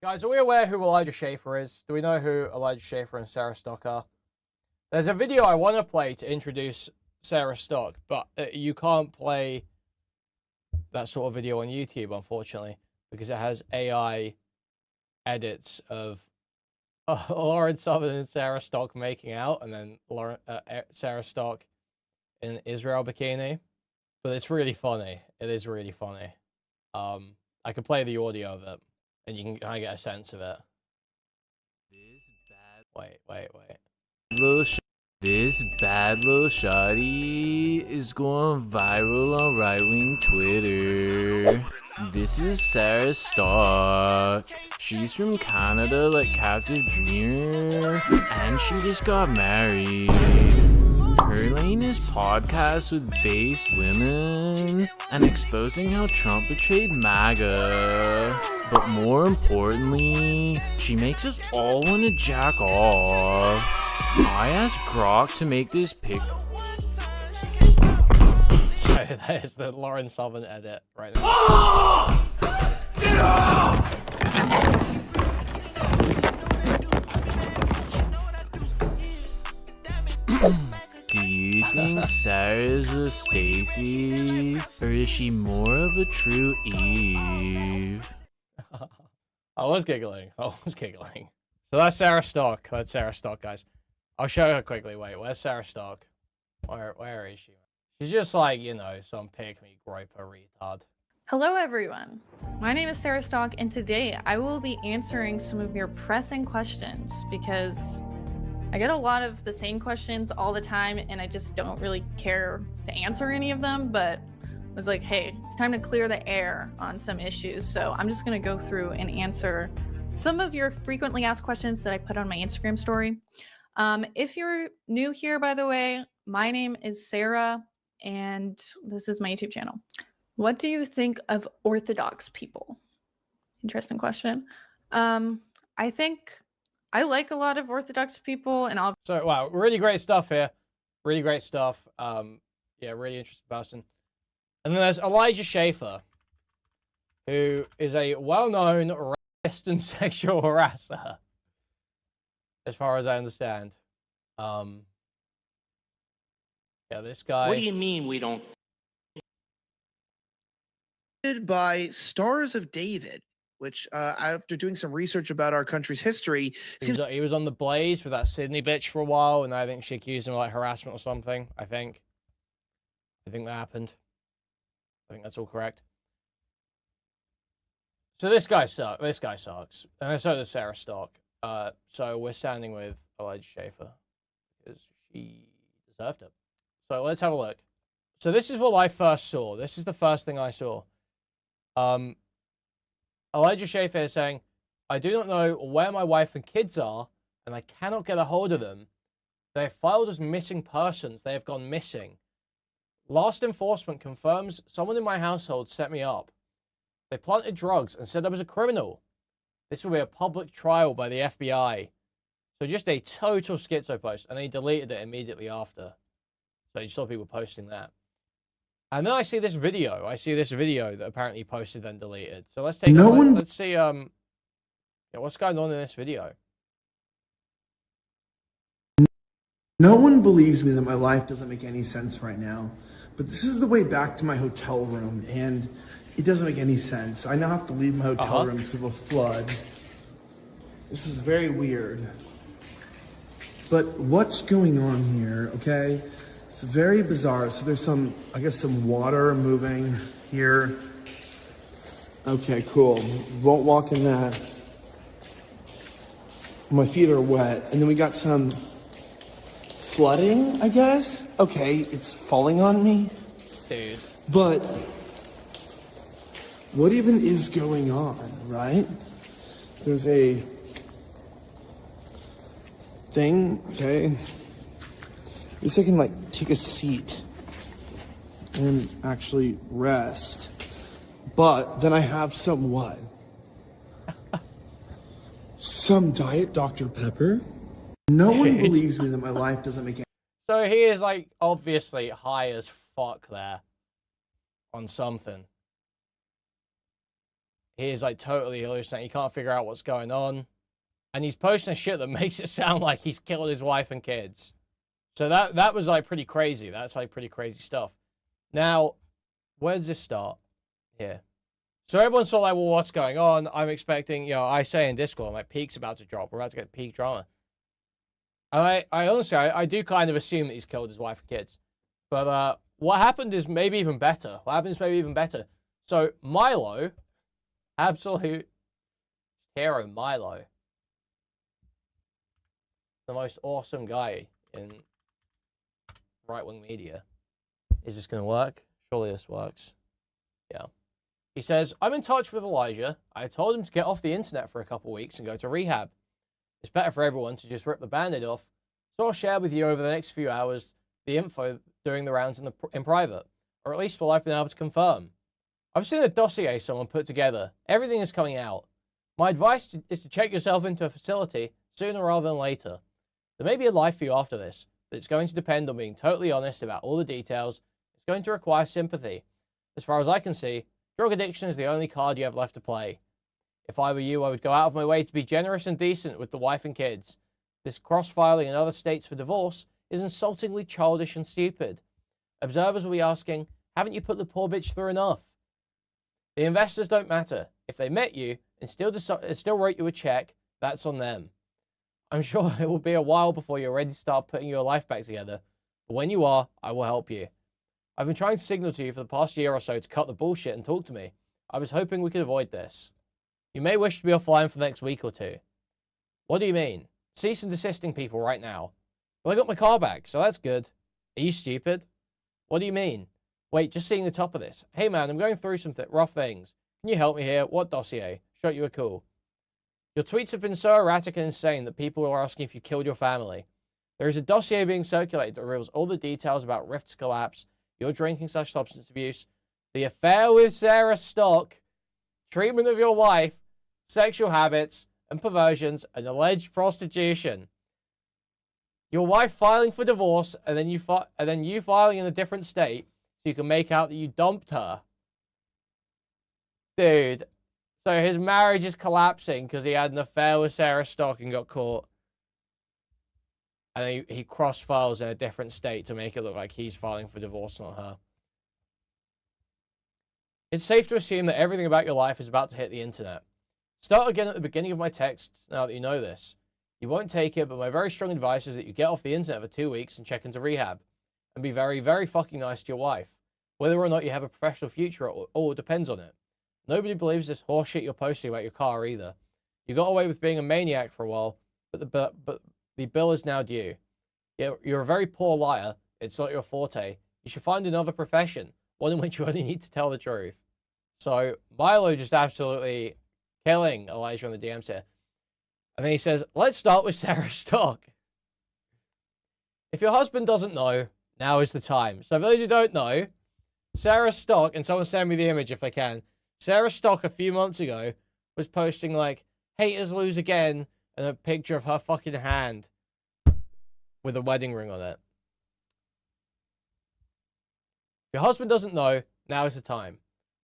Guys, are we aware who Elijah Schaffer is? Do we know who Elijah Schaffer and Sarah Stock are? There's a video I want to play to introduce Sarah Stock, but you can't play that sort of video on YouTube, unfortunately, because it has AI edits of Lauren Southern and Sarah Stock making out, and then Sarah Stock in Israel bikini. But it's really funny. It is really funny. I could play the audio of it, and you can kind of get a sense of it. Wait. This bad little shawty is going viral on right-wing Twitter. This is Sarah Stock. She's from Canada like Captive Dreamer, and she just got married. Her lane is podcasts with based women and exposing how Trump betrayed MAGA. But more importantly, she makes us all want to jack off. I asked Grok to make this pic. So that is the Lauren Southern edit right now. Do you think Sarah's a Stacy, or is she more of a true Eve? I was giggling. So that's Sarah Stock. That's Sarah Stock, guys. I'll show her quickly. Wait, where's Sarah Stock? Where is she? She's just like, you know, some pick-me groper retard. Hello everyone, my name is Sarah Stock, and today I will be answering some of your pressing questions because I get a lot of the same questions all the time and I just don't really care to answer any of them, but I was like, hey, it's time to clear the air on some issues. So I'm just gonna go through and answer some of your frequently asked questions that I put on my Instagram story. If you're new here, by the way, my name is Sarah and this is my YouTube channel. What do you think of Orthodox people? Interesting question. I think I like a lot of Orthodox people, and So, wow, really great stuff here. Really great stuff. Yeah, really interesting person. And then there's Elijah Schaffer, who is a well-known racist and sexual harasser, as far as I understand. Yeah, this guy. What do you mean we don't? By Stars of David, which after doing some research about our country's history, He was on the Blaze with that Sydney bitch for a while, and I think she accused him of like harassment or something. I think that happened. I think that's all correct. So this guy sucks. And so does Sarah Stock. So we're standing with Elijah Schaffer because she deserved it. So let's have a look. So this is what I first saw. This is the first thing I saw. Elijah Schaffer is saying, I do not know where my wife and kids are, and I cannot get a hold of them. They are filed as missing persons. They have gone missing. Last enforcement confirms someone in my household set me up. They planted drugs and said I was a criminal. This will be a public trial by the FBI. So just a total schizo post, and they deleted it immediately after. So you saw people posting that. And then I see this video. That apparently he posted then deleted. So let's take a look. Let's see what's going on in this video. No one believes me that my life doesn't make any sense right now. But this is the way back to my hotel room, and it doesn't make any sense. I now have to leave my hotel room because of a flood. This is very weird. But what's going on here, okay? It's very bizarre. So there's some, I guess, some water moving here. Okay, cool. Won't walk in that. My feet are wet. And then we got some flooding, I guess. Okay, it's falling on me. Dude. But what even is going on, right? There's a thing, okay? At least I can, like, take a seat and actually rest. But then I have some what? Some Diet Dr. Pepper? No one believes me that my life doesn't make any... So he is, like, obviously high as fuck there on something. he is like totally hallucinating. He can't figure out what's going on. And he's posting shit that makes it sound like he's killed his wife and kids. So that was like pretty crazy. That's like pretty crazy stuff. Now, where does this start? Here. So everyone's sort of like, well, what's going on? I'm expecting, you know, I say in Discord, I'm like, peak's about to drop. We're about to get peak drama. And I honestly, I do kind of assume that he's killed his wife and kids. But what happened is maybe even better. What happened is maybe even better. So Milo, absolute hero Milo, the most awesome guy in right-wing media. Is this going to work? Surely this works. Yeah. He says, I'm in touch with Elijah. I told him to get off the internet for a couple weeks and go to rehab. It's better for everyone to just rip the band-aid off. So I'll share with you over the next few hours the info doing the rounds in private. Or at least what I've been able to confirm. I've seen a dossier someone put together. Everything is coming out. My advice is to check yourself into a facility sooner rather than later. There may be a life for you after this, but it's going to depend on being totally honest about all the details. It's going to require sympathy. As far as I can see, drug addiction is the only card you have left to play. If I were you, I would go out of my way to be generous and decent with the wife and kids. This cross-filing in other states for divorce is insultingly childish and stupid. Observers will be asking, haven't you put the poor bitch through enough? The investors don't matter. If they met you and still wrote you a check, that's on them. I'm sure it will be a while before you're ready to start putting your life back together, but when you are, I will help you. I've been trying to signal to you for the past year or so to cut the bullshit and talk to me. I was hoping we could avoid this. You may wish to be offline for the next week or two. What do you mean? Cease and desisting people right now. Well, I got my car back, so that's good. Are you stupid? What do you mean? Wait, just seeing the top of this. Hey man, I'm going through some rough things. Can you help me here? What dossier? Shot you a call. Your tweets have been so erratic and insane that people are asking if you killed your family. There is a dossier being circulated that reveals all the details about Rift's collapse, your drinking/substance abuse, the affair with Sarah Stock, treatment of your wife, sexual habits and perversions, and alleged prostitution. Your wife filing for divorce, and then you filing in a different state so you can make out that you dumped her. Dude. So his marriage is collapsing because he had an affair with Sarah Stock and got caught. And he cross-files in a different state to make it look like he's filing for divorce, not her. It's safe to assume that everything about your life is about to hit the internet. Start again at the beginning of my text now that you know this. You won't take it, but my very strong advice is that you get off the internet for 2 weeks and check into rehab. And be very, very fucking nice to your wife. Whether or not you have a professional future, it all depends on it. Nobody believes this horseshit you're posting about your car either. You got away with being a maniac for a while, but the bill is now due. You're a very poor liar. It's not your forte. You should find another profession, one in which you only need to tell the truth. So Milo just absolutely killing Elijah on the DMs here. And then he says, let's start with Sarah Stock. If your husband doesn't know, now is the time. So for those who don't know, Sarah Stock, and someone send me the image if they can, Sarah Stock a few months ago was posting like, haters lose again, and a picture of her fucking hand with a wedding ring on it. If your husband doesn't know, now is the time.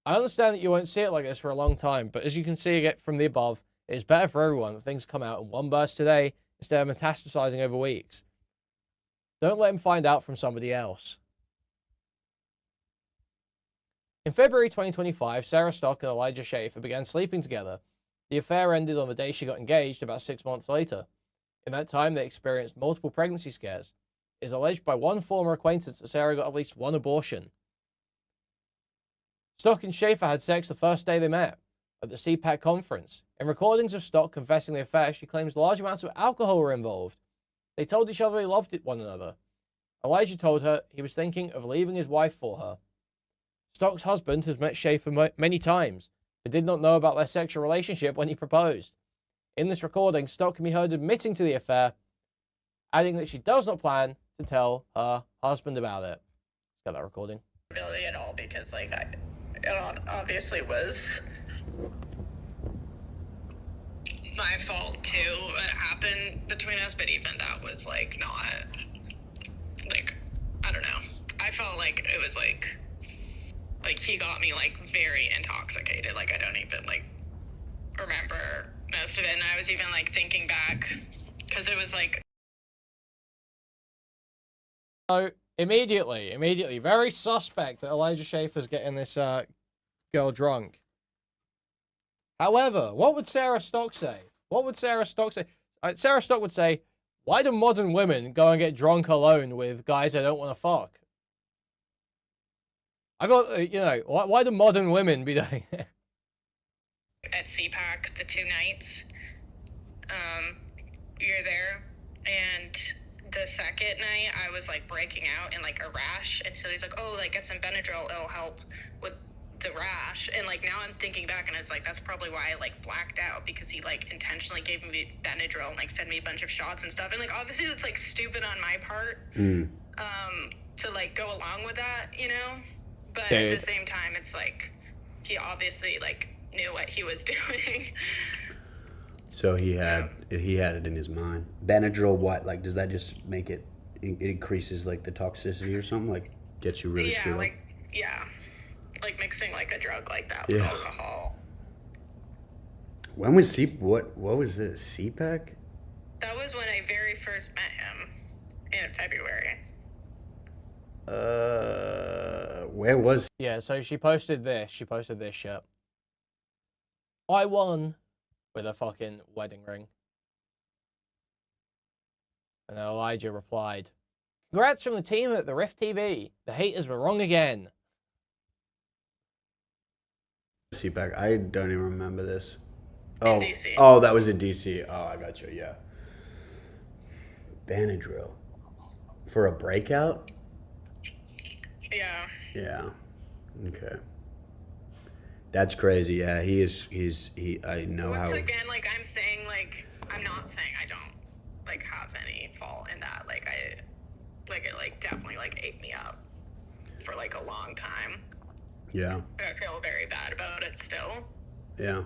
I understand that you won't see it like this for a long time, but as you can see it from the above, it is better for everyone that things come out in one burst today instead of metastasizing over weeks. Don't let him find out from somebody else. In February 2025, Sarah Stock and Elijah Schaffer began sleeping together. The affair ended on the day she got engaged about 6 months later. In that time, they experienced multiple pregnancy scares. It is alleged by one former acquaintance that Sarah got at least one abortion. Stock and Schaffer had sex the first day they met, at the CPAC conference. In recordings of Stock confessing the affair, she claims large amounts of alcohol were involved. They told each other they loved one another. Elijah told her he was thinking of leaving his wife for her. Stock's husband has met Schaffer many times, but did not know about their sexual relationship when he proposed. In this recording, Stock can be heard admitting to the affair, adding that she does not plan to tell her husband about it. Let's get that recording. Really at all, because like it obviously was my fault too. What happened between us, but even that was like not like, I don't know. I felt like it was like he got me like very intoxicated. Like I don't even like remember most of it. And I was even like thinking back because it was like. So immediately, very suspect that Elijah Schaffer's getting this girl drunk. However, what would Sarah Stock say? What would Sarah Stock say? Sarah Stock would say, why do modern women go and get drunk alone with guys they don't want to fuck? I got, you know, why do modern women be doing it? At CPAC, the 2 nights, we were there, and the second night I was like breaking out in like a rash, and so he's like, oh, like get some Benadryl, it'll help with the rash. And like now I'm thinking back, and it's like that's probably why I like blacked out, because he like intentionally gave me Benadryl and like fed me a bunch of shots and stuff, and like obviously it's like stupid on my part to like go along with that, you know, but at the same time it's like he obviously like knew what he was doing. So he had it in his mind. Benadryl, what? Like, does that just make it increases like the toxicity or something? Like, gets you really screwed up? Yeah, like mixing like a drug like that with alcohol. When was what was this? CPAC? That was when I very first met him in February. Where was? Yeah, so she posted this shit. I won with a fucking wedding ring. And then Elijah replied, congrats from the team at the Rift TV. The haters were wrong again. CPAC. I don't even remember this. In DC. Oh, that was in DC. Oh, I got you. Yeah. Benadryl for a breakout. Yeah. Yeah. Okay. That's crazy. Yeah, he. I know how. Once again, like I'm saying, like I'm not saying I don't like have any fault in that. Like it like definitely like ate me up for like a long time. Yeah. I feel very bad about it still. Yeah.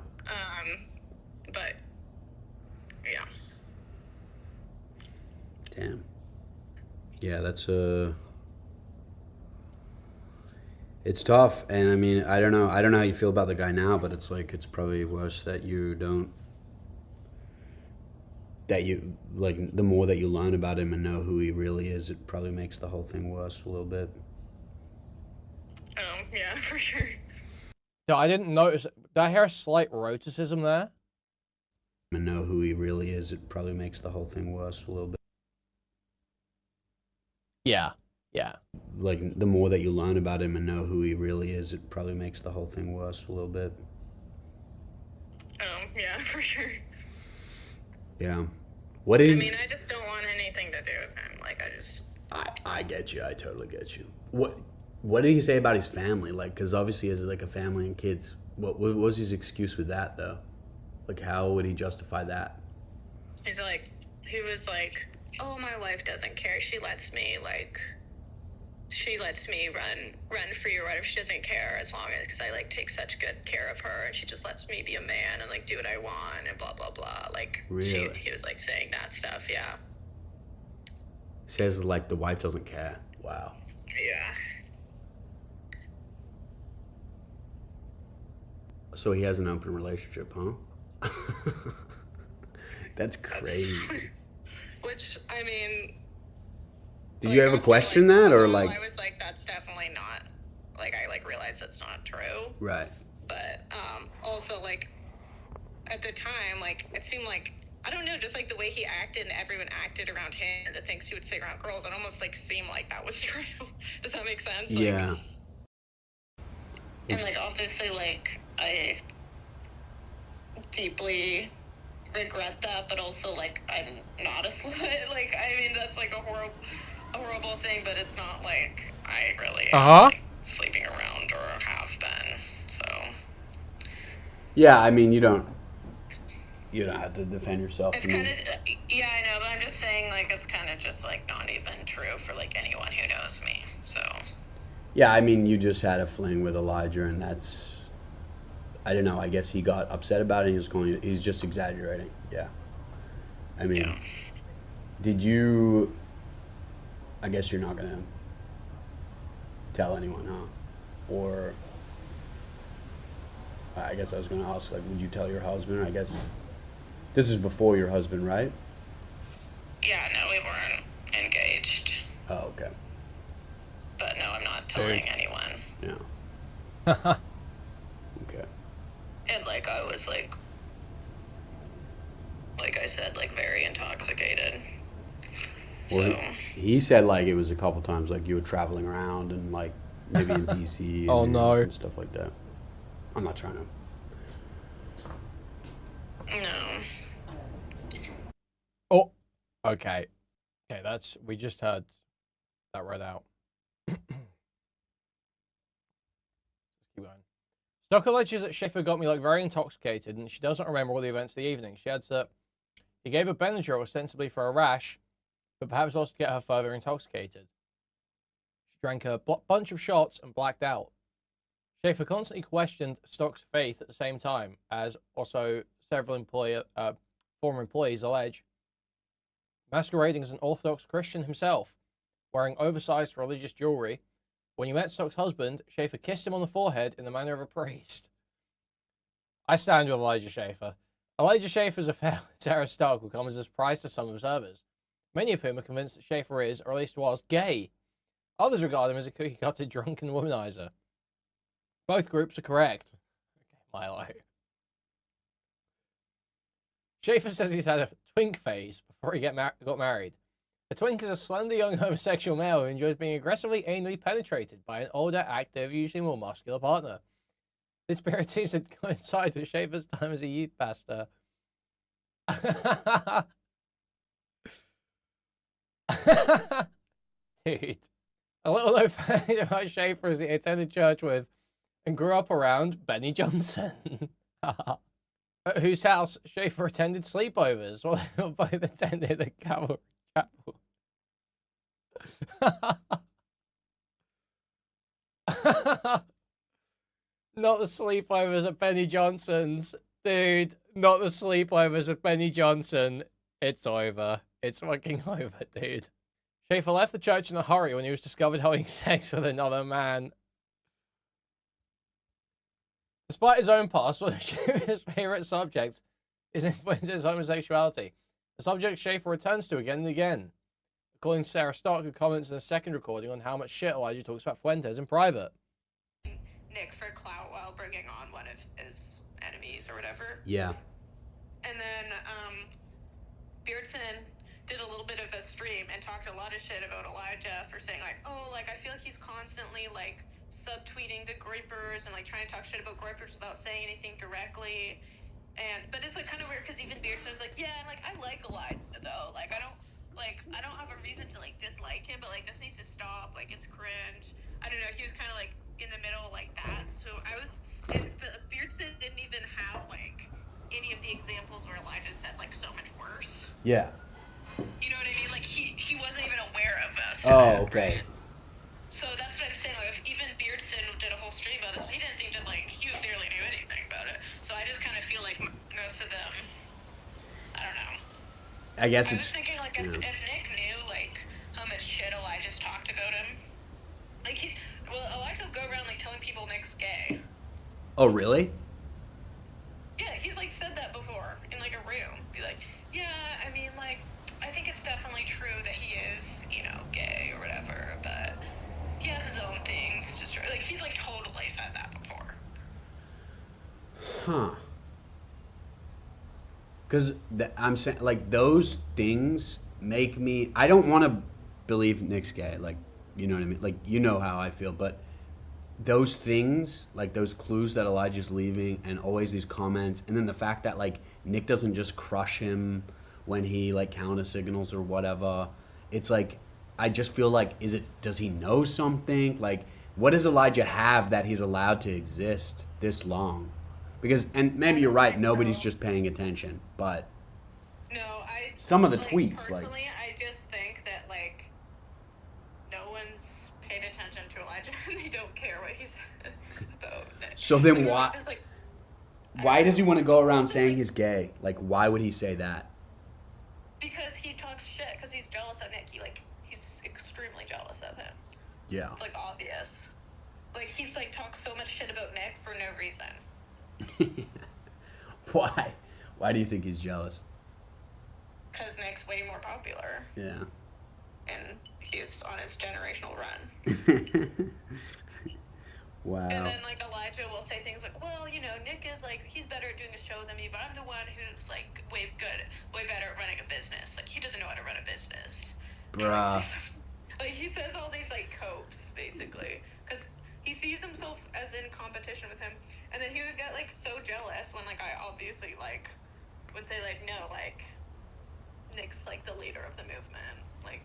But yeah. Damn. Yeah, that's it's tough, and I mean, I don't know how you feel about the guy now, but it's like it's probably worse that you don't. That you like the more that you learn about him and know who he really is, it probably makes the whole thing worse a little bit. Oh yeah, for sure. No, I didn't notice. Did I hear a slight eroticism there? And know who he really is, it probably makes the whole thing worse a little bit. Yeah. Yeah. Like the more that you learn about him and know who he really is, it probably makes the whole thing worse a little bit. Oh yeah, for sure. Yeah. What is? I mean, I just don't want anything to do with him. Like I get you. I totally get you. What did he say about his family? Like, because obviously he has like a family and kids. What was his excuse with that though? Like, how would he justify that? he was like, oh, my wife doesn't care. She lets me run free or whatever. She doesn't care as long as, because I like take such good care of her, and she just lets me be a man and like do what I want and blah blah blah. Like really? He was like saying that stuff. Yeah. Says like the wife doesn't care. Wow. Yeah. So he has an open relationship, huh? That's crazy. Which, I mean... Did you ever question that, or like... I was like, that's definitely not... Like, I like realized that's not true. Right. But, also, like, at the time, like, it seemed like... I don't know, just like the way he acted and everyone acted around him and the things he would say around girls, it almost like seemed like that was true. Does that make sense? Like, yeah. And like obviously like I deeply regret that, but also like I'm not a slut. Like I mean that's like a horrible thing, but it's not like I really am, like, sleeping around or have been. So yeah, I mean you don't have to defend yourself. It's kind of, yeah, I know, but I'm just saying, like, it's kind of just, like, not even true for, like, anyone who knows me, so. Yeah, I mean, you just had a fling with Elijah, and that's, I don't know, I guess he got upset about it, and he's just exaggerating, yeah. I mean, yeah. Did you, I guess you're not going to tell anyone, huh? Or... I guess I was gonna ask, like, would you tell your husband? I guess this is before your husband, right? Yeah, no, we weren't engaged. Oh, okay. But no, I'm not telling anyone. Yeah. Okay. And like I was like I said, like very intoxicated. Well, So he said like it was a couple times, like you were traveling around and like maybe in DC. Oh, and, no. and stuff like that. I'm not trying to. no. Oh, okay. Okay, we just heard that read out. Keep going. Stock alleges that Schaffer got me like very intoxicated and she doesn't remember all the events of the evening. She adds that he gave her Benadryl ostensibly for a rash, but perhaps also to get her further intoxicated. She drank a bunch of shots and blacked out. Schaffer constantly questioned Stock's faith at the same time, as also several former employees allege, masquerading as an Orthodox Christian himself, wearing oversized religious jewelry. When he met Stock's husband, Schaffer kissed him on the forehead in the manner of a priest. I stand with Elijah Schaffer. Elijah Schaffer's affair with Sarah Stock will come as a surprise to some observers, many of whom are convinced that Schaffer is, or at least was, gay. Others regard him as a cookie-cutter drunken womanizer. Both groups are correct. Okay, Milo. Schaffer says he's had a twink phase before he got married. A twink is a slender young homosexual male who enjoys being aggressively anally penetrated by an older, active, usually more muscular partner. This period seems to coincide with Schaffer's time as a youth pastor. Dude. A little known fact about Schaffer is he attended church with and grew up around Benny Johnson, at whose house Schaffer attended sleepovers while they were both attended the Calvary Chapel. Not the sleepovers at Benny Johnson's. Dude, not the sleepovers at Benny Johnson. It's over. It's fucking over, dude. Schaffer left the church in a hurry when he was discovered having sex with another man. Despite his own past, one of Schaffer's favorite subjects is Fuentes' homosexuality, a subject Schaffer returns to again and again. According to Sarah Stock, who comments in a second recording on how much shit Elijah talks about Fuentes in private. Nick for clout while bringing on one of his enemies or whatever. Yeah. And then Beardson did a little bit of a stream and talked a lot of shit about Elijah for saying like, oh, like I feel like he's constantly like subtweeting the Groypers and like trying to talk shit about Groypers without saying anything directly. But it's like kind of weird because even Beardson's like, yeah, like I like Elijah though. Like I don't have a reason to like dislike him, but like this needs to stop. Like it's cringe. I don't know. He was kind of like in the middle like that. So but Beardson didn't even have like any of the examples where Elijah said like so much worse. Yeah. You know what I mean? Like he wasn't even aware of us. Oh, okay. Right? So that's what I'm saying. Like if even Beardson did a whole stream about this, he didn't seem to like he barely knew anything about it. So I just kind of feel like most of them, I don't know. I guess I it's. was thinking like if Nick knew like how much shit Elijah's talked about him, like Elijah will go around like telling people Nick's gay. Oh, really? Yeah, he's like said that before in like a room. Be like, yeah, I mean like I think it's definitely true that he is, you know, gay or whatever, but he has his own things. Just like he's like totally said that before. Huh. Because I'm saying, like, those things make me. I don't want to believe Nick's gay. Like, you know what I mean? Like, you know how I feel. But those things, like, those clues that Elijah's leaving and always these comments. And then the fact that, like, Nick doesn't just crush him when he, like, counter signals or whatever. It's like, I just feel like, does he know something? Like, what does Elijah have that he's allowed to exist this long? Because, and maybe you're right, nobody's just paying attention, but No, some of the like, tweets, personally, I just think that like no one's paid attention to Elijah and they don't care what he says about Nick. So then Like, why? just, like, Why does he want to go around saying he's gay? Like, why would he say that? Because he talks shit. Because he's jealous of Nick. He's extremely jealous of him. Yeah. It's like obvious. Like he's like talks so much shit about Nick for no reason. Why? Why do you think he's jealous? Because Nick's way more popular. Yeah. And he's on his generational run. Wow. And then, like, Elijah will say things like, well, you know, Nick is, like, he's better at doing a show than me, but I'm the one who's, like, way better at running a business. Like, he doesn't know how to run a business. Bruh. Like, he says all these, like, copes, basically. Because he sees himself as in competition with him. And then he would get, like, so jealous when, like, I obviously, like, would say, like, no, like, Nick's, like, the leader of the movement. Like,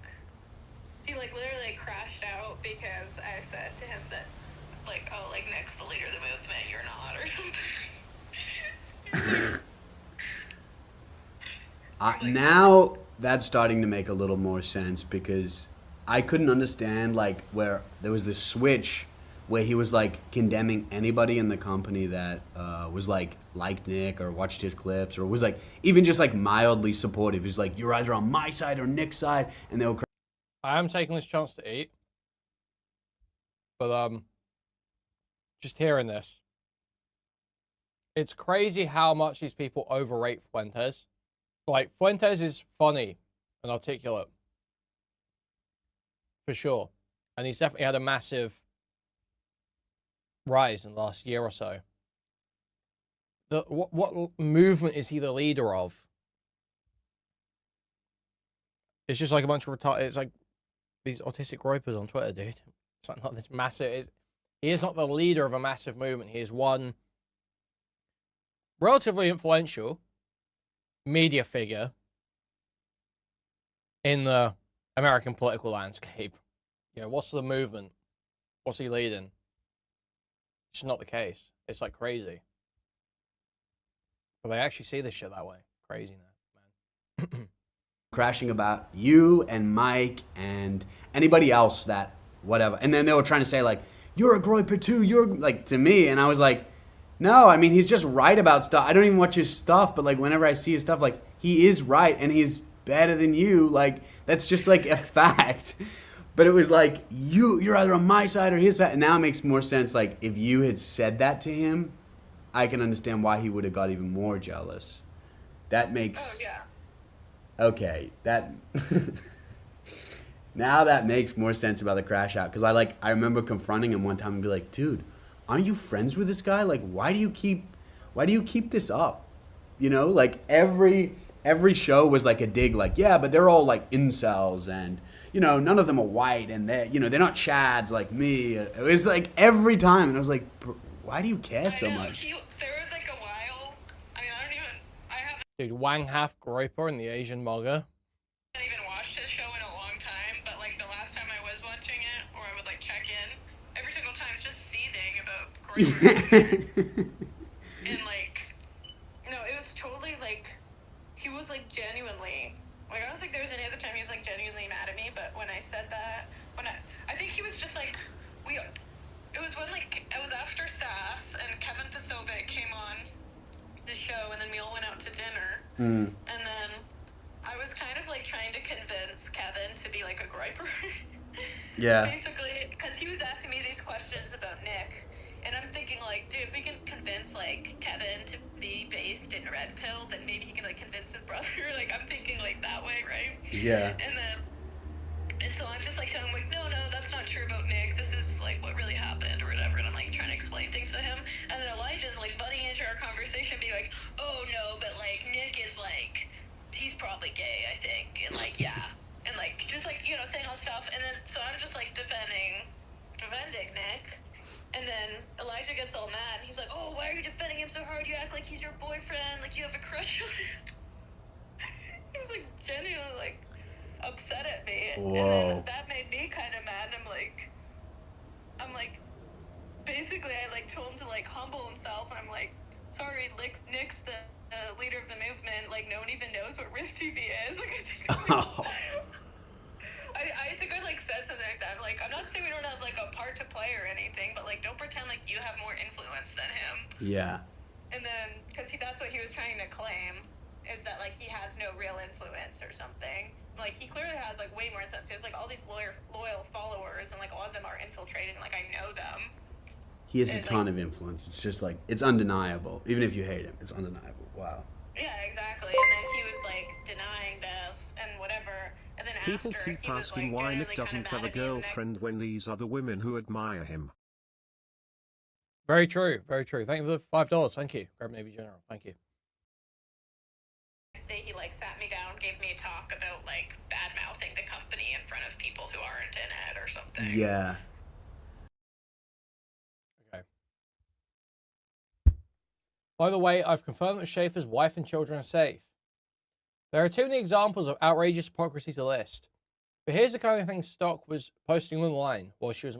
he, like, literally crashed out because I said to him that, like, oh, like, Nick's the leader of the movement, you're not, or something. Now that's starting to make a little more sense, because I couldn't understand, like, where there was this switch where he was, like, condemning anybody in the company that was, like, liked Nick or watched his clips or was, like, even just, like, mildly supportive. He's like, you're either on my side or Nick's side, and they'll... I am taking this chance to eat. But, just hearing this, it's crazy how much these people overrate Fuentes. Like, Fuentes is funny and articulate, for sure, and he's definitely had a massive rise in the last year or so. What movement is he the leader of? It's just like a bunch of it's like these autistic gropers on Twitter, dude. It's like not this massive. He is not the leader of a massive movement. He is one relatively influential media figure in the American political landscape. You know, what's the movement? What's he leading? It's not the case. It's like crazy. But they actually see this shit that way. Craziness, man. crashing about you and Mike and anybody else that whatever. And then they were trying to say, like, you're a groiper too, you're, like, to me. And I was like, no, I mean, he's just right about stuff. I don't even watch his stuff, but, like, whenever I see his stuff, like, he is right and he's better than you. Like, that's just, like, a fact. But it was like, you're either on my side or his side. And now it makes more sense. Like, if you had said that to him, I can understand why he would have got even more jealous. That makes... Oh, yeah. Okay, that... Now that makes more sense about the crash out. Because I remember confronting him one time and be like, dude, aren't you friends with this guy? Like, why do you keep this up? You know, like, every show was like a dig, like, yeah, but they're all like incels and, you know, none of them are white and they're not chads like me. It was like every time. And I was like, why do you care so much? There was like a while, I mean, I haven't Dude, Wang Half Groiper and the Asian Mugger. even watched his show in a long time, but like the last time I was watching it, or I would like check in, every single time it's just seething about Groiper. And like, no, it was totally like, he was like genuinely, like, I don't think there was any other time he was like genuinely mad at me, but when I said that, I think he was just like, it was when like, it was after SAS and Kevin Pasovic came on the show and then we all went out to dinner. And then I was kind of like trying to convince Kevin to be like a groiper. Yeah. Basically, because he was asking me these questions about Nick. And I'm thinking, like, dude, if we can convince, like, Kevin to be based in Red Pill, then maybe he can, like, convince his brother. Like, I'm thinking, like, that way, right? Yeah. And so I'm just, like, telling him, like, no, that's not true about Nick. This is, like, what really happened or whatever. And I'm, like, trying to explain things to him. And then Elijah's, like, butting into our conversation, being like, oh, no, but, like, Nick is, like, he's probably gay, I think. And, like, yeah. And, like, just, like, you know, saying all stuff. And then, so I'm just, like, defending Nick. And then Elijah gets all mad. He's like, oh, why are you defending him so hard? You act like he's your boyfriend. Like, you have a crush on him. He's, like, genuinely, like, upset at me. Whoa. And then that made me kind of mad. I'm like, basically, I, like, told him to, like, humble himself. And I'm like, sorry, Nick's the leader of the movement. Like, no one even knows what Rift TV is. Like, I think I, like, said something like that. Like, I'm not saying we don't have, like, a part to play or anything, but, like, don't pretend like you have more influence than him. Yeah. And then, because that's what he was trying to claim, is that, like, he has no real influence or something. Like, he clearly has, like, way more influence. He has, like, all these loyal followers, and, like, a lot of them are infiltrated, and, like, I know them. He has a ton of influence. It's just like, it's undeniable. Even if you hate him, it's undeniable. Wow. Yeah, exactly. And then he was like denying this and whatever. And then People after, keep he was, asking like, why getting Nick really kind doesn't of have a mad at me, and girlfriend when these other women who admire him. Very true. Very true. Thank you for the $5. Thank you, Grab Navy General. Thank you. Say he like sat me down, gave me a talk about like bad mouthing the company in front of people who aren't in it or something. Yeah. Okay. By the way, I've confirmed that Schaffer's wife and children are safe. There are too many examples of outrageous hypocrisy to list. But here's the kind of thing Stock was posting online while she was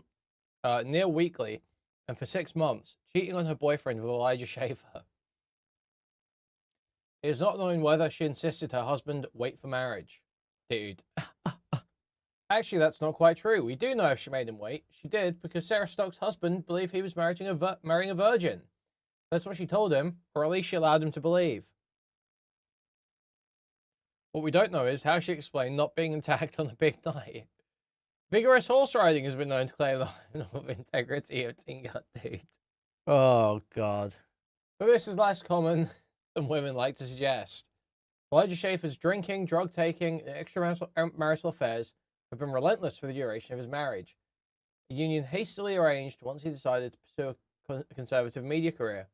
near weekly and for 6 months, cheating on her boyfriend with Elijah Schaffer. It is not known whether she insisted her husband wait for marriage. Dude. Actually, that's not quite true. We do know if she made him wait. She did because Sarah Stock's husband believed he was marrying a virgin. That's what she told him, or at least she allowed him to believe. What we don't know is how she explained not being attacked on a big night. Vigorous horse riding has been known to claim the line of integrity of Tingut, dude. Oh, God. But this is less common than women like to suggest. Elijah Schaffer's drinking, drug taking, and extramarital affairs have been relentless for the duration of his marriage. A union hastily arranged once he decided to pursue a conservative media career.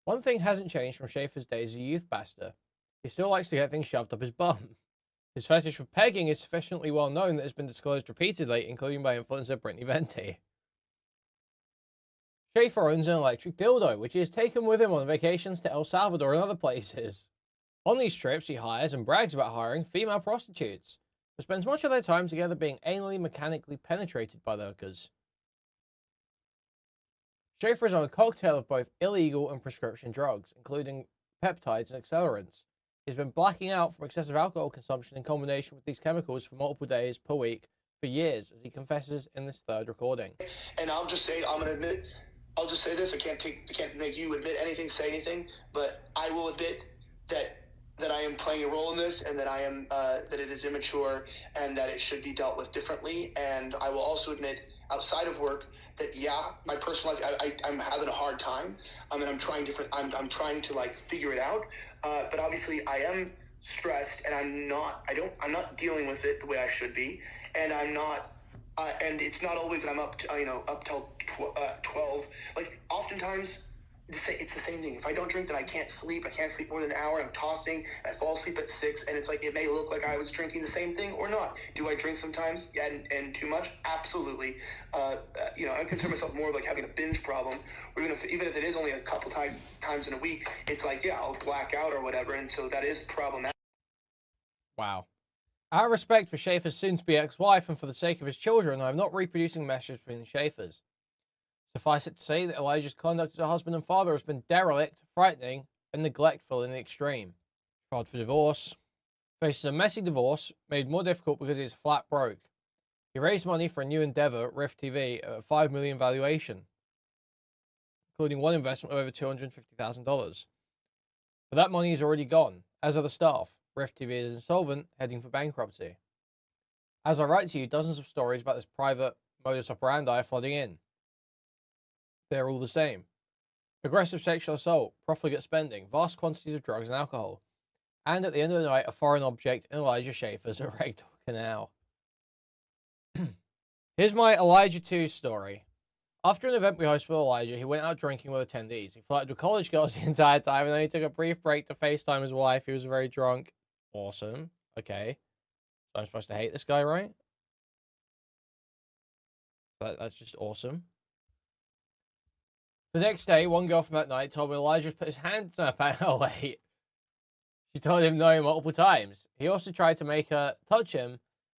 One thing hasn't changed from Schaffer's days as a youth pastor. He still likes to get things shoved up his bum. His fetish for pegging is sufficiently well known that it's been disclosed repeatedly, including by influencer Brittany Venti. Schaffer owns an electric dildo, which he has taken with him on vacations to El Salvador and other places. On these trips, he hires and brags about hiring female prostitutes, but spends much of their time together being anally mechanically penetrated by the hookers. Schaffer is on a cocktail of both illegal and prescription drugs, including peptides and accelerants. He's been blacking out from excessive alcohol consumption in combination with these chemicals for multiple days per week for years, as he confesses in this third recording. And I'll just say, I'm going to admit, I'll just say this, I can't make you admit anything, say anything, but I will admit that I am playing a role in this, and that I am, that it is immature, and that it should be dealt with differently. And I will also admit, outside of work, that yeah, my personal life, I'm having a hard time. And I'm trying to like figure it out. But obviously I am stressed, and I'm not dealing with it the way I should be. And I'm not, and it's not always that I'm up till 12. Like oftentimes, it's the same thing. If I don't drink, then I can't sleep. I can't sleep more than an hour. I'm tossing. I fall asleep at 6, and it's like it may look like I was drinking the same thing or not. Do I drink sometimes? Yeah, and too much? Absolutely. I consider myself more of like having a binge problem. Or even if it is only a couple times in a week, it's like I'll black out or whatever, and so that is problematic. Wow. Out of respect for Schaffer's soon-to-be ex-wife and for the sake of his children, I am not reproducing messages between the Schaffers. Suffice it to say that Elijah's conduct as a husband and father has been derelict, frightening, and neglectful in the extreme. Filed for divorce. Faces a messy divorce, made more difficult because he is flat broke. He raised money for a new endeavor, Rift TV, at a $5 million valuation, including one investment of over $250,000. But that money is already gone, as are the staff. Rift TV is insolvent, heading for bankruptcy. As I write to you, dozens of stories about this private modus operandi are flooding in. They're all the same. Aggressive sexual assault, profligate spending, vast quantities of drugs and alcohol. And at the end of the night, a foreign object in Elijah Schaffer's erectile canal. Here's my Elijah 2 story. After an event we hosted with Elijah, he went out drinking with attendees. He flirted with college girls the entire time, and then he took a brief break to FaceTime his wife. He was very drunk. Awesome. Okay. So I'm supposed to hate this guy, right? That's just awesome. The next day, one girl from that night told me Elijah put his hands in her pants. Oh, wait. She told him no multiple times. He also tried to make her touch him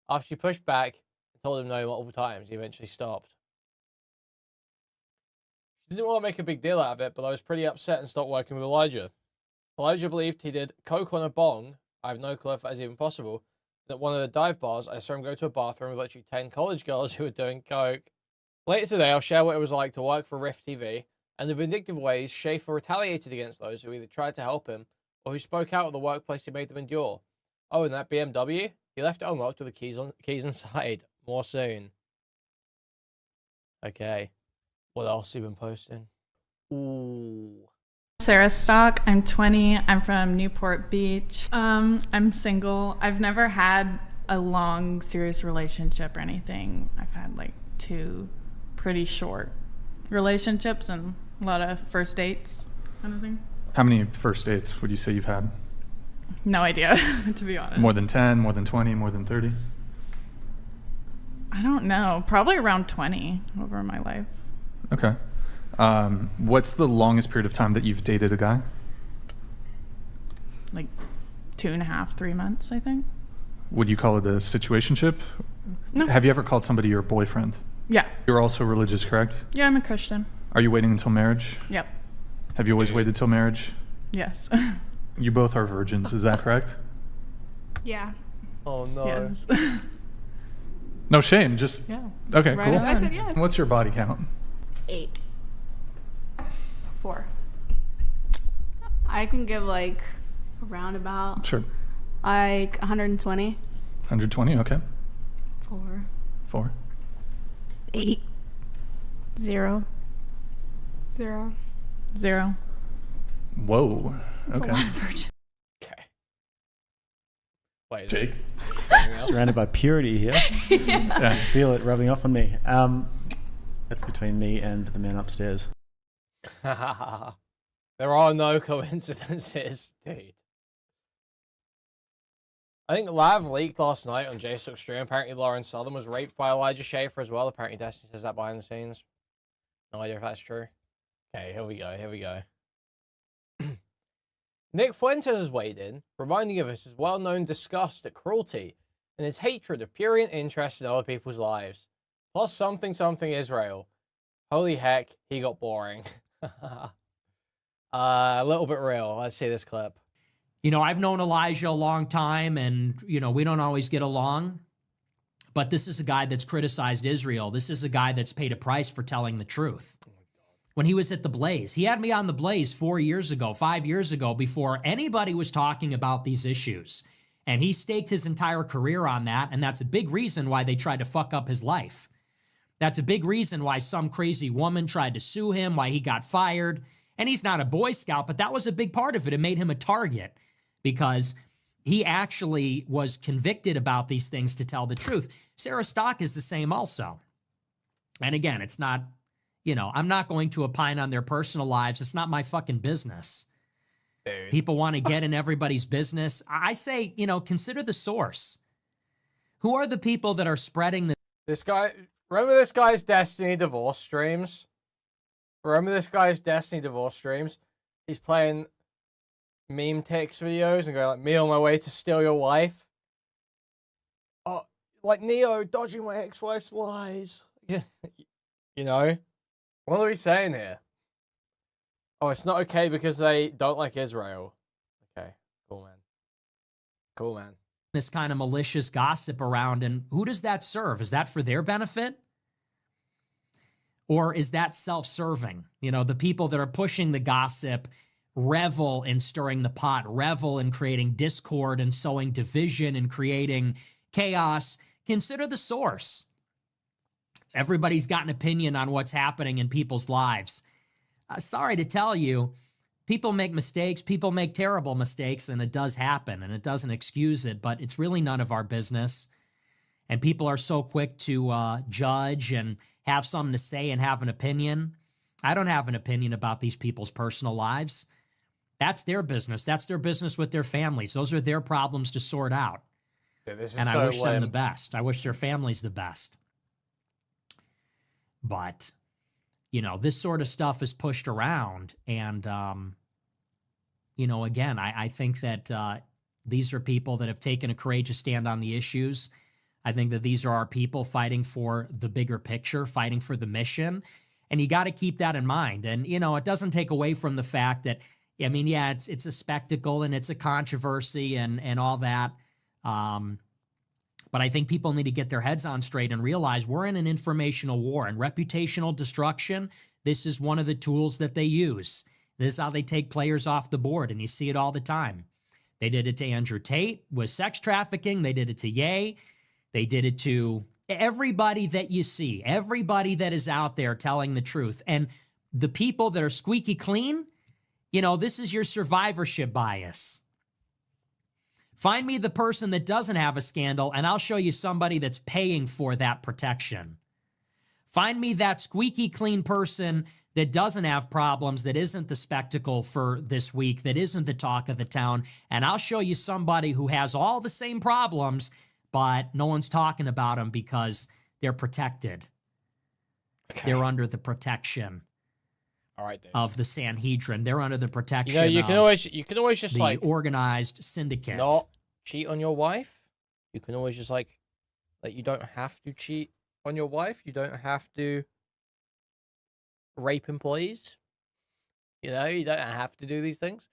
after she pushed back and told him no multiple times. He eventually stopped. She didn't want to make a big deal out of it, but I was pretty upset and stopped working with Elijah. Elijah believed he did coke on a bong. I have no clue if that is even possible. And at one of the dive bars, I saw him go to a bathroom with literally 10 college girls who were doing coke. Later today, I'll share what it was like to work for Rift TV and the vindictive ways Schaffer retaliated against those who either tried to help him or who spoke out at the workplace he made them endure. Oh, and that BMW? He left it unlocked with the keys inside. More soon. Okay. What else have you been posting? Ooh. Sarah Stock. I'm 20. I'm from Newport Beach. I'm single. I've never had a long, serious relationship or anything. I've had like 2 pretty short relationships and a lot of first dates kind of thing. How many first dates would you say you've had? No idea, to be honest. More than 10, more than 20, more than 30? I don't know. Probably around 20 over my life. Okay. What's the longest period of time that you've dated a guy? Like 2.5, 3 months, I think. Would you call it a situationship? No. Have you ever called somebody your boyfriend? Yeah. You're also religious, correct? Yeah, I'm a Christian. Are you waiting until marriage? Yep. Have you always waited till marriage? Yes. You both are virgins, is that correct? Yeah. Oh no. Yes. No shame, just... Yeah. Okay, Right cool. on. I said yes. What's your body count? It's 8. 4. I can give like a roundabout. Sure. Like 120. 120, okay. 4. 4. 8. 0. 0. 0. Whoa. That's Okay. a lot of virgins. Okay. Wait, is Jake? anything else? Surrounded by purity here. Yeah. I feel it rubbing off on me. That's between me and the man upstairs. There are no coincidences, dude. I think Lav leaked last night on JStock's stream. Apparently Lauren Southern was raped by Elijah Schaffer as well. Apparently Destiny says that behind the scenes. No idea if that's true. Okay, here we go. Nick Fuentes has weighed in, reminding of us his well-known disgust at cruelty and his hatred of prurient interest in other people's lives. Plus something Israel. Holy heck, he got boring. A little bit real. Let's see this clip. You know, I've known Elijah a long time, and, you know, we don't always get along. But this is a guy that's criticized Israel. This is a guy that's paid a price for telling the truth. When he was at the Blaze, he had me on the Blaze 4 years ago, 5 years ago, before anybody was talking about these issues. And he staked his entire career on that, and that's a big reason why they tried to fuck up his life. That's a big reason why some crazy woman tried to sue him, why he got fired. And he's not a Boy Scout, but that was a big part of it. It made him a target because he actually was convicted about these things to tell the truth. Sarah Stock is the same also. And again, it's not, you know, I'm not going to opine on their personal lives. It's not my fucking business. Dude. People want to get in everybody's business. I say, you know, consider the source. Who are the people that are spreading This guy, remember this guy's Destiny divorce streams? He's playing meme text videos and going like, me on my way to steal your wife. Oh, like Neo dodging my ex-wife's lies. Yeah, you know? What are we saying here? Oh, it's not okay because they don't like Israel. Okay, cool, man. this kind of malicious gossip around, and who does that serve? Is that for their benefit? Or is that self-serving? You know, the people that are pushing the gossip revel in stirring the pot, revel in creating discord and sowing division and creating chaos. Consider the source. Everybody's got an opinion on what's happening in people's lives. Sorry to tell you, people make mistakes, people make terrible mistakes, and it does happen, and it doesn't excuse it, but it's really none of our business. And people are so quick to judge and have something to say and have an opinion. I don't have an opinion about these people's personal lives. That's their business. That's their business with their families. Those are their problems to sort out. Yeah, this is and so I wish them lame. the best. I wish their families the best. But, you know, this sort of stuff is pushed around. And, you know, again, I think that these are people that have taken a courageous stand on the issues. I think that these are our people fighting for the bigger picture, fighting for the mission. And you got to keep that in mind. And, you know, it doesn't take away from the fact that, I mean, yeah, it's a spectacle and it's a controversy and all that. But I think people need to get their heads on straight and realize we're in an informational war, and reputational destruction, this is one of the tools that they use. This is how they take players off the board, and you see it all the time. They did it to Andrew Tate with sex trafficking. They did it to Ye. They did it to everybody that you see, everybody that is out there telling the truth, and the people that are squeaky clean, you know, this is your survivorship bias. Find me the person that doesn't have a scandal, and I'll show you somebody that's paying for that protection. Find me that squeaky clean person that doesn't have problems, that isn't the spectacle for this week, that isn't the talk of the town, and I'll show you somebody who has all the same problems, but no one's talking about them because they're protected. Okay. They're under the protection of the Sanhedrin. They're under the protection. You know, you can always just the like organized syndicate. Not cheat on your wife. You can always just like you don't have to cheat on your wife. You don't have to rape employees. You know, you don't have to do these things.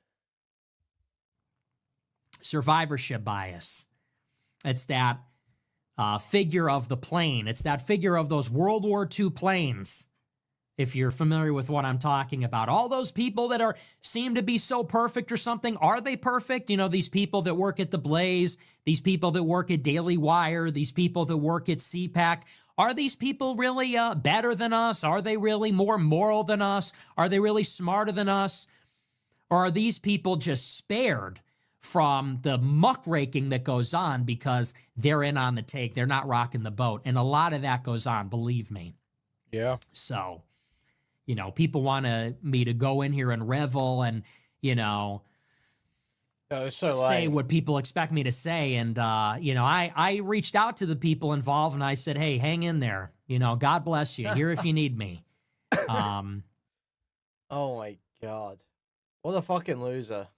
Survivorship bias. It's that figure of the plane. It's that figure of those World War II planes. If you're familiar with what I'm talking about, all those people that seem to be so perfect or something, are they perfect? You know, these people that work at the Blaze, these people that work at Daily Wire, these people that work at CPAC, are these people really better than us? Are they really more moral than us? Are they really smarter than us? Or are these people just spared from the muckraking that goes on because they're in on the take? They're not rocking the boat. And a lot of that goes on, believe me. Yeah. So, you know, people want me to go in here and revel and, you know, say what people expect me to say. And, you know, I reached out to the people involved and I said, hey, hang in there. You know, God bless you. Here if you need me. Oh, my God. What a fucking loser.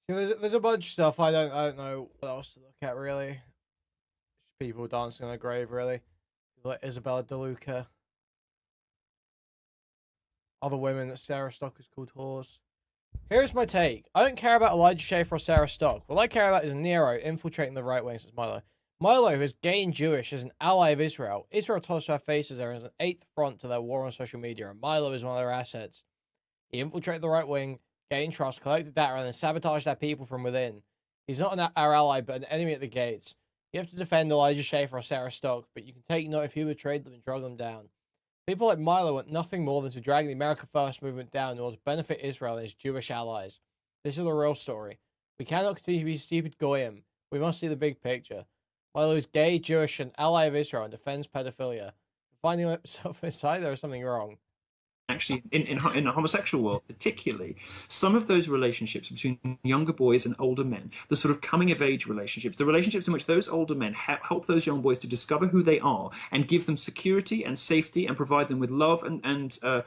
There's a bunch of stuff I don't know what else to look at, really. Just people dancing on a grave, really. Like Isabella DeLuca. Other women that Sarah Stock has called whores. Here's my take. I don't care about Elijah Schaffer or Sarah Stock. What I care about is Nero infiltrating the right wing, says Milo. Milo, who is gay and Jewish, is an ally of Israel. Israel tossed our faces there as an eighth front to their war on social media, and Milo is one of their assets. He infiltrated the right wing, gained trust, collected data, and then sabotaged our people from within. He's not our ally, but an enemy at the gates. You have to defend Elijah Schaffer or Sarah Stock, but you can take note if you betrayed them and drug them down. People like Milo want nothing more than to drag the America First movement down in order to benefit Israel and its Jewish allies. This is the real story. We cannot continue to be stupid goyim. We must see the big picture. Milo is gay, Jewish, and ally of Israel and defends pedophilia. Finding himself inside, there is something wrong. Actually, in the homosexual world particularly, some of those relationships between younger boys and older men, the sort of coming-of-age relationships, the relationships in which those older men help those young boys to discover who they are and give them security and safety and provide them with love and a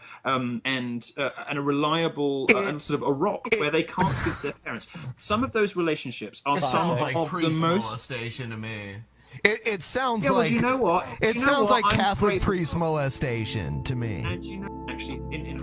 reliable and sort of a rock where they can't speak to their parents. Some of those relationships are some of the most molestation to me. It sounds like, well, you know what? It sounds like Catholic priest molestation to me. And you know, actually, in